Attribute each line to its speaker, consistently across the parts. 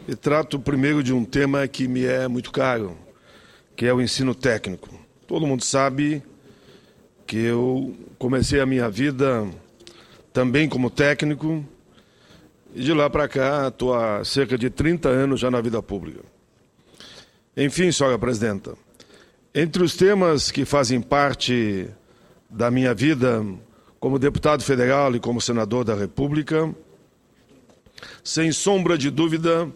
Speaker 1: E trato primeiro de um tema que me é muito caro, que é o ensino técnico. Todo mundo sabe que eu comecei a minha vida também como técnico e de lá para cá estou há cerca de 30 anos já na vida pública. Enfim, senhora presidenta, entre os temas que fazem parte da minha vida como deputado federal e como senador da República, sem sombra de dúvida,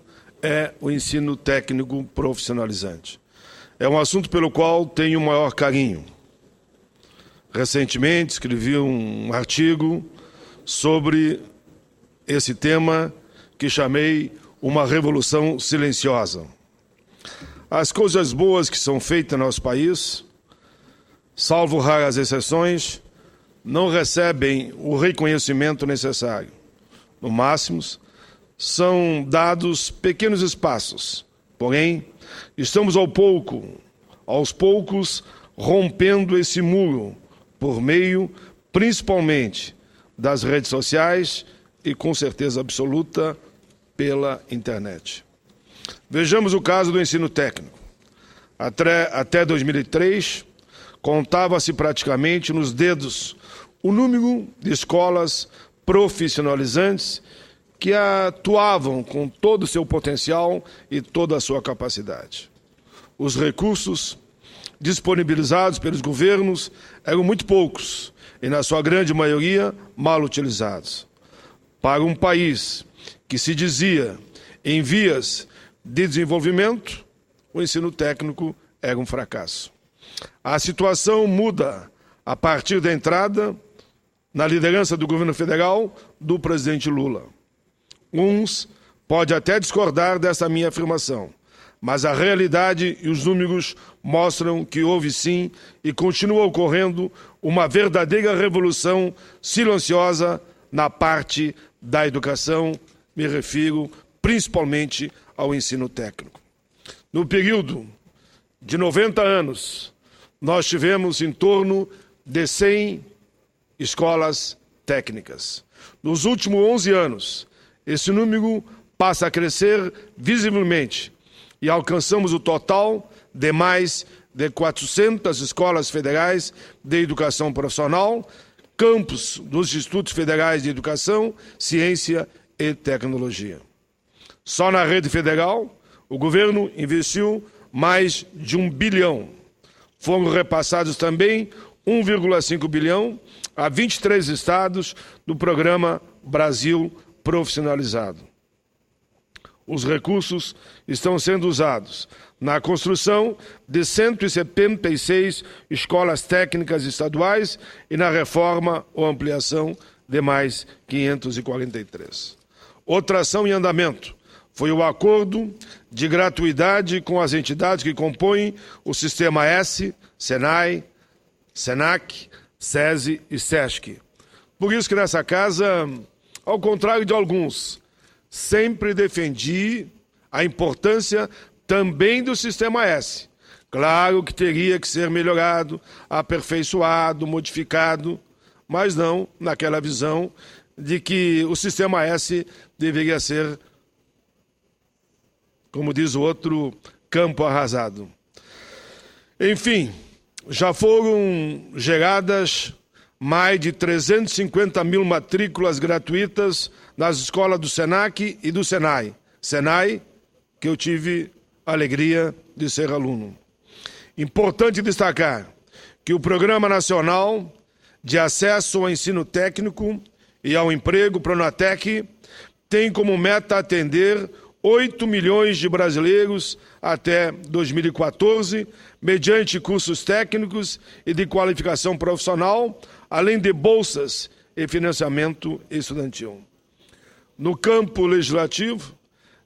Speaker 1: é o ensino técnico profissionalizante. É um assunto pelo qual tenho o maior carinho. Recentemente escrevi um artigo sobre esse tema que chamei uma revolução silenciosa. As coisas boas que são feitas no nosso país, salvo raras exceções, não recebem o reconhecimento necessário. No máximo, são dados pequenos espaços. Porém, estamos aos poucos, rompendo esse muro por meio, principalmente, das redes sociais e, com certeza absoluta, pela internet. Vejamos o caso do ensino técnico. Até 2003, contava-se praticamente nos dedos o número de escolas profissionalizantes que atuavam com todo o seu potencial e toda a sua capacidade. Os recursos disponibilizados pelos governos eram muito poucos e, na sua grande maioria, mal utilizados. Para um país que se dizia em vias de desenvolvimento, o ensino técnico era um fracasso. A situação muda a partir da entrada na liderança do governo federal do presidente Lula. Uns podem até discordar dessa minha afirmação, mas a realidade e os números mostram que houve sim e continua ocorrendo uma verdadeira revolução silenciosa na parte da educação, me refiro principalmente ao ensino técnico. No período de 90 anos, nós tivemos em torno de 100 escolas técnicas. Nos últimos 11 anos, esse número passa a crescer visivelmente e alcançamos o total de mais de 400 escolas federais de educação profissional, campos dos Institutos Federais de Educação, Ciência e Tecnologia. Só na rede federal, o governo investiu mais de 1 bilhão. Foram repassados também 1,5 bilhão a 23 estados do programa Brasil Profissionalizado. Os recursos estão sendo usados na construção de 176 escolas técnicas estaduais e na reforma ou ampliação de mais 543. Outra ação em andamento foi o acordo de gratuidade com as entidades que compõem o Sistema S, Senai, Senac, SESI e SESC. Por isso que nessa casa, ao contrário de alguns, sempre defendi a importância também do Sistema S. Claro que teria que ser melhorado, aperfeiçoado, modificado, mas não naquela visão de que o Sistema S deveria ser, como diz o outro, campo arrasado. Enfim, já foram geradas mais de 350 mil matrículas gratuitas nas escolas do Senac e do Senai. Senai, que eu tive a alegria de ser aluno. Importante destacar que o Programa Nacional de Acesso ao Ensino Técnico e ao Emprego, Pronatec, tem como meta atender 8 milhões de brasileiros até 2014, mediante cursos técnicos e de qualificação profissional, além de bolsas e financiamento estudantil. No campo legislativo,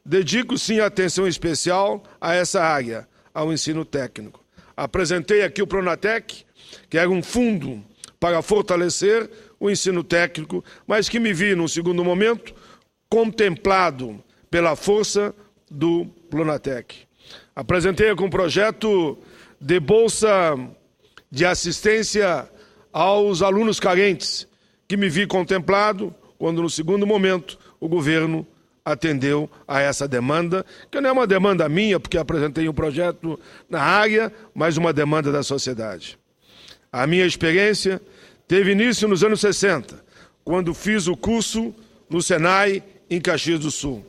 Speaker 1: dedico sim atenção especial a essa área, ao ensino técnico. Apresentei aqui o Pronatec, que era um fundo para fortalecer o ensino técnico, mas que me vi, num segundo momento, contemplado pela força do Pronatec. Apresentei aqui um projeto de bolsa de assistência aos alunos carentes, que me vi contemplado quando, no segundo momento, o governo atendeu a essa demanda, que não é uma demanda minha, porque apresentei um projeto na área, mas uma demanda da sociedade. A minha experiência teve início nos anos 60, quando fiz o curso no Senai, em Caxias do Sul.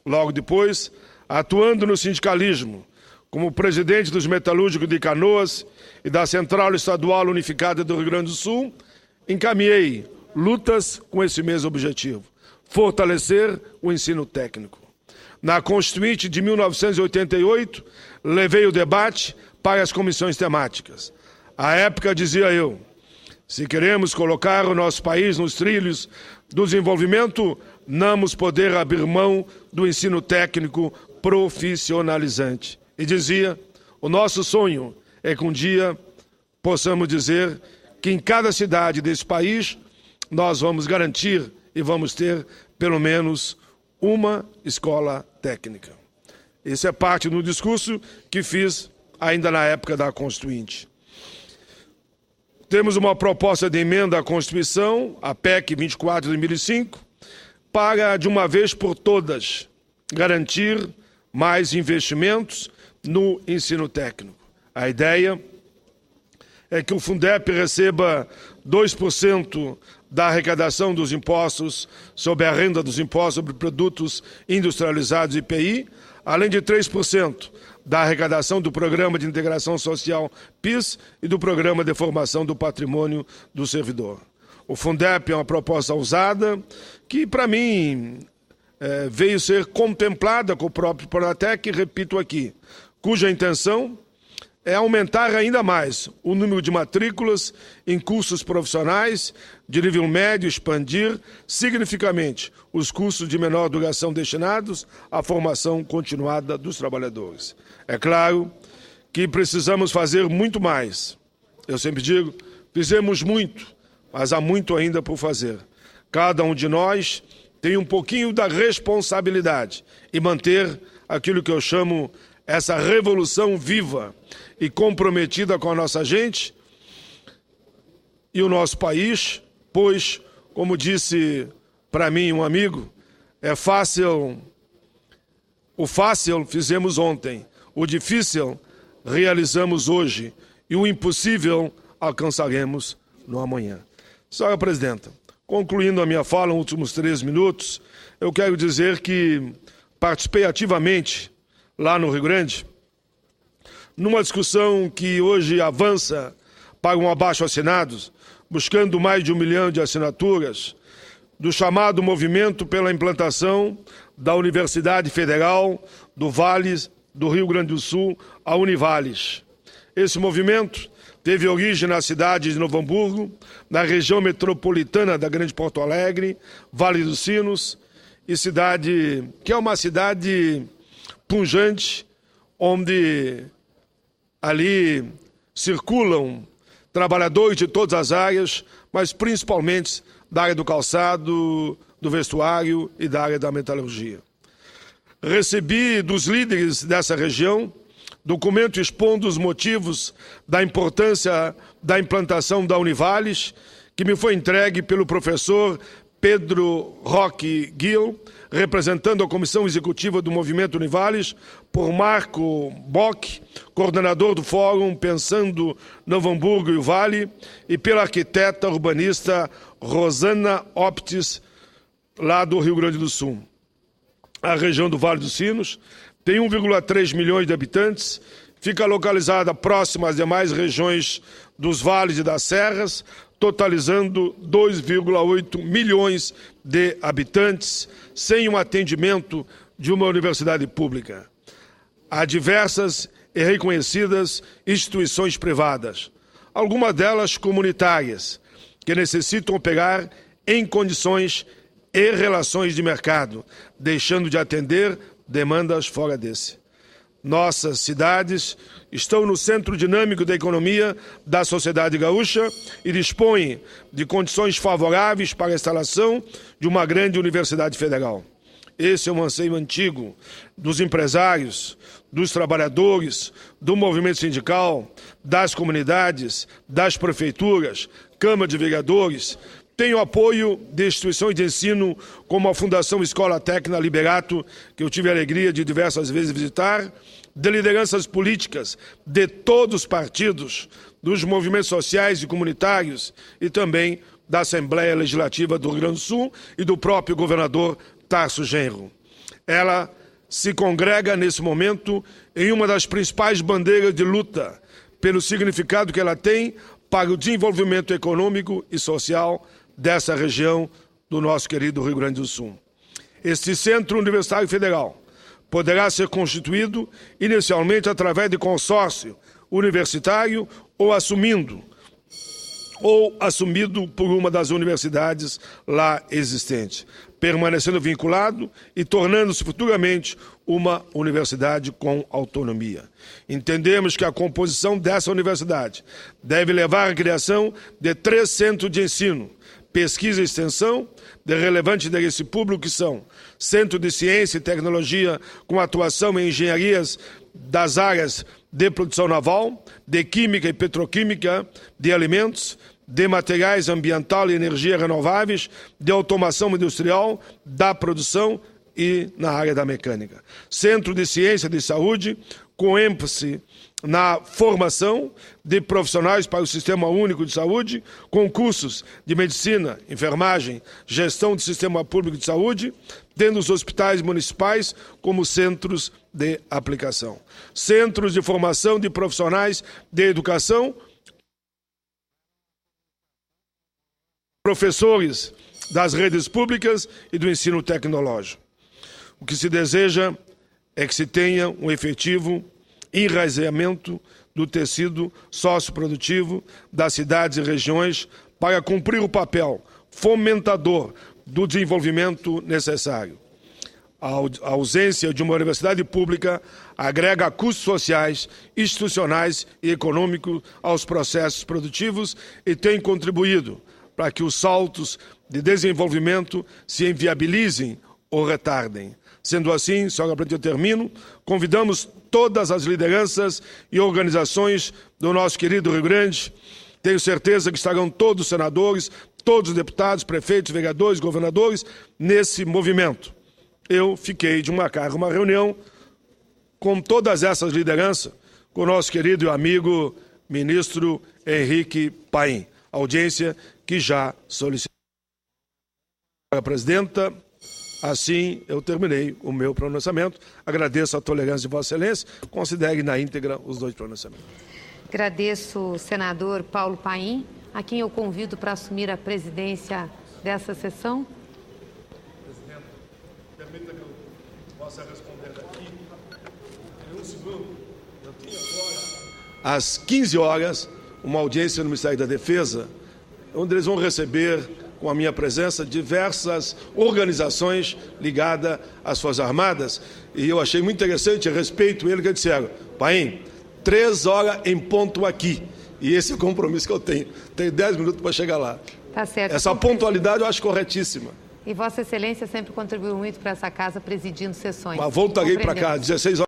Speaker 1: Logo depois, atuando no sindicalismo, como presidente dos metalúrgicos de Canoas e da Central Estadual Unificada do Rio Grande do Sul, encaminhei lutas com esse mesmo objetivo: fortalecer o ensino técnico. Na Constituinte de 1988, levei o debate para as comissões temáticas. À época, dizia eu, se queremos colocar o nosso país nos trilhos do desenvolvimento, não vamos poder abrir mão do ensino técnico profissionalizante. E dizia, o nosso sonho é que um dia possamos dizer que em cada cidade desse país nós vamos garantir e vamos ter pelo menos uma escola técnica. Isso é parte do discurso que fiz ainda na época da Constituinte. Temos uma proposta de emenda à Constituição, a PEC 24 de 2005, para, de uma vez por todas, garantir mais investimentos no ensino técnico. A ideia é que o Fundep receba 2% da arrecadação dos impostos sobre a renda dos impostos sobre produtos industrializados IPI, além de 3% da arrecadação do Programa de Integração Social PIS e do Programa de Formação do Patrimônio do Servidor. O Fundep é uma proposta ousada que, para mim, veio ser contemplada com o próprio Pronatec, repito aqui, cuja intenção é aumentar ainda mais o número de matrículas em cursos profissionais de nível médio, expandir significativamente os cursos de menor duração destinados à formação continuada dos trabalhadores. É claro que precisamos fazer muito mais. Eu sempre digo, fizemos muito, mas há muito ainda por fazer. Cada um de nós tem um pouquinho da responsabilidade em manter aquilo que eu chamo essa revolução viva e comprometida com a nossa gente e o nosso país, pois, como disse para mim um amigo, o fácil fizemos ontem, o difícil realizamos hoje e o impossível alcançaremos no amanhã. Senhora Presidenta, concluindo a minha fala nos últimos 3 minutos, eu quero dizer que participei ativamente lá no Rio Grande, numa discussão que hoje avança para um abaixo-assinados, buscando mais de 1 milhão de assinaturas, do chamado movimento pela implantação da Universidade Federal do Vale do Rio Grande do Sul, a Univales. Esse movimento teve origem na cidade de Novo Hamburgo, na região metropolitana da Grande Porto Alegre, Vale dos Sinos, e cidade que é uma cidade pujante, onde ali circulam trabalhadores de todas as áreas, mas principalmente da área do calçado, do vestuário e da área da metalurgia. Recebi dos líderes dessa região documento expondo os motivos da importância da implantação da Univales, que me foi entregue pelo professor Pedro Roque Gil, representando a Comissão Executiva do Movimento Univales, por Marco Bock, coordenador do Fórum Pensando Novo Hamburgo e o Vale, e pela arquiteta urbanista Rosana Optis, lá do Rio Grande do Sul. A região do Vale dos Sinos tem 1,3 milhões de habitantes, fica localizada próxima às demais regiões dos vales e das serras, totalizando 2,8 milhões de habitantes, sem um atendimento de uma universidade pública. Há diversas e reconhecidas instituições privadas, algumas delas comunitárias, que necessitam operar em condições e relações de mercado, deixando de atender demandas fora desse. Nossas cidades estão no centro dinâmico da economia da sociedade gaúcha e dispõem de condições favoráveis para a instalação de uma grande universidade federal. Esse é um anseio antigo dos empresários, dos trabalhadores, do movimento sindical, das comunidades, das prefeituras, Câmara de Vereadores, Tenho apoio de instituições de ensino como a Fundação Escola Técnica Liberato, que eu tive a alegria de diversas vezes visitar, de lideranças políticas de todos os partidos, dos movimentos sociais e comunitários e também da Assembleia Legislativa do Rio Grande do Sul e do próprio governador Tarso Genro. Ela se congrega nesse momento em uma das principais bandeiras de luta pelo significado que ela tem para o desenvolvimento econômico e social dessa região do nosso querido Rio Grande do Sul. Este Centro Universitário Federal poderá ser constituído inicialmente através de consórcio universitário ou assumido por uma das universidades lá existentes, permanecendo vinculado e tornando-se futuramente uma universidade com autonomia. Entendemos que a composição dessa universidade deve levar à criação de 3 centros de ensino, pesquisa e extensão de relevante interesse público, que são Centro de Ciência e Tecnologia com atuação em engenharias das áreas de produção naval, de química e petroquímica, de alimentos, de materiais ambiental e energia renováveis, de automação industrial, da produção e na área da mecânica. Centro de Ciência de Saúde, com ênfase na formação de profissionais para o Sistema Único de Saúde, com cursos de medicina, enfermagem, gestão do Sistema Público de Saúde, tendo os hospitais municipais como centros de aplicação. Centros de formação de profissionais de educação, professores das redes públicas e do ensino tecnológico. O que se deseja é que se tenha um efetivo enraizamento do tecido socioprodutivo das cidades e regiões para cumprir o papel fomentador do desenvolvimento necessário. A ausência de uma universidade pública agrega custos sociais, institucionais e econômicos aos processos produtivos e tem contribuído para que os saltos de desenvolvimento se inviabilizem ou retardem. Sendo assim, senhora presidente, eu termino, convidamos todas as lideranças e organizações do nosso querido Rio Grande. Tenho certeza que estarão todos os senadores, todos os deputados, prefeitos, vereadores, governadores, nesse movimento. Eu fiquei de marcar uma reunião com todas essas lideranças, com o nosso querido amigo ministro Henrique Paim. Audiência que já solicitou. A presidenta, assim eu terminei o meu pronunciamento. Agradeço a tolerância de Vossa Excelência. Considere na íntegra os 2 pronunciamentos.
Speaker 2: Agradeço o senador Paulo Paim, a quem eu convido para assumir a presidência dessa sessão.
Speaker 1: Presidente, permita que eu possa responder aqui. Em um segundo, eu tinha agora, às 15 horas, uma audiência no Ministério da Defesa, onde eles vão receber, com a minha presença, diversas organizações ligadas às Forças Armadas. E eu achei muito interessante, a respeito ele, que disseram: Paim, 3 horas em ponto aqui. E esse é o compromisso que eu tenho. Tenho 10 minutos para chegar lá.
Speaker 2: Tá certo.
Speaker 1: Essa pontualidade eu acho corretíssima.
Speaker 2: E Vossa Excelência sempre contribuiu muito para essa casa, presidindo sessões.
Speaker 1: Mas voltarei para cá, 16 horas.